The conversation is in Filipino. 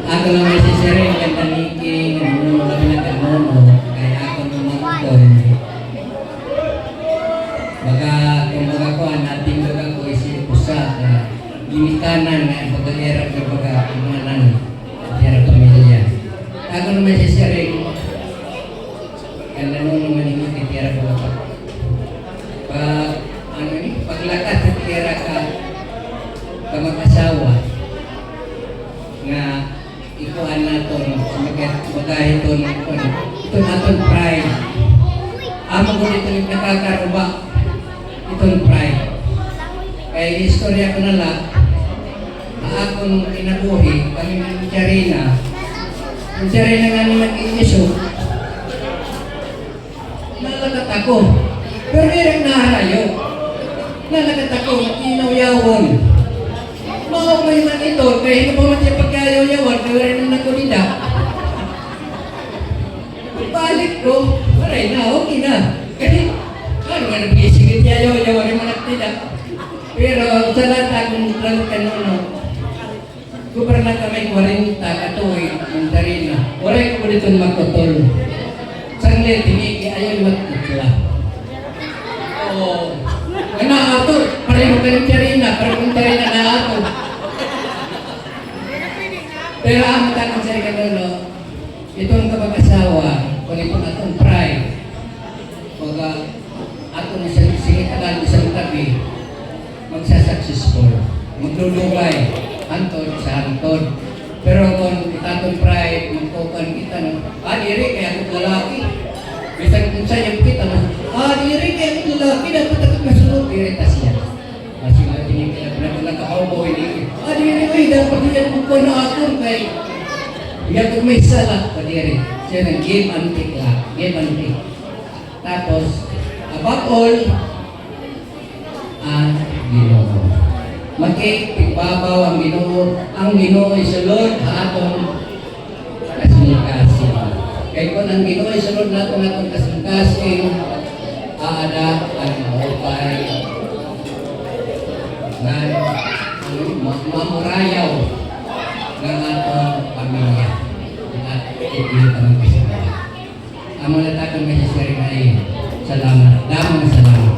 Ako lang may sisirin kang taniking, ano kami nagkamono, kaya ako namangkon. Baka kung baga ko, nating baga ko isip usa, ginikanan na pag-alirap ng baga, kumanan, alirap pamilya. Ako lang may sisirin, kaya naman yung kitira ko ako. Paglakad sa tira ka, mag-asawa, nga ikuan naton magahiton ito naton pride amo ko dito yung nakakaruba itong pride kaya istorya ko na lang akong inabuhi kami ng Charina nga nang nag-iiso nalagat ako pero meron naharayo nalagat ako inawyawon maupay man ito, kaya hindi pa matya pagkayaw-yawan, kaya rin ang nakulida. Balik ko, maray na, okay na. Kasi, ano nga nag-isigit yaw-yawan yung mga tida. Pero sa lahat akong lang kanuno, kupra na kami 40 katuwi, ng Tarina. Waray ko dito magkotol. Sanglit, tinigi, ayaw magkutla. Oo. Ano ako, pareho ka ng Tarina, pareho ng Tarina na ako. Pero ang tanong sa ikanulo, itong kapag-asawa, kung ito natong pride, pag ato na singitalan isang tabi, magsasuccessful, maglulugay, hantod sa hantod. Pero kung itatong pride, magkukan kita, diri kaya ako lalaki. Bisan kung sa'yo kita, diri kaya ako lalaki, dapat ako masunod, iritas yan. Kasi nga tinigil na pinagkakaubo, diri dapat yan buko na ako kay hindi ko may salat pa diri. Siya nang give and take lang. Give and take. Tapos, above all, ang Ginoo. Magkikbabaw ang Ginoo. Ang Ginoo ay sulod atong kasing-kasing. Kaya kung ang Ginoo ay sulod natin atong kasing-kasing, aada ang maupay na mamurayaw ng atong pamilya at ipilitan ng kasama. Ang mga natakang may sasari na ay salamat. Damang salamat.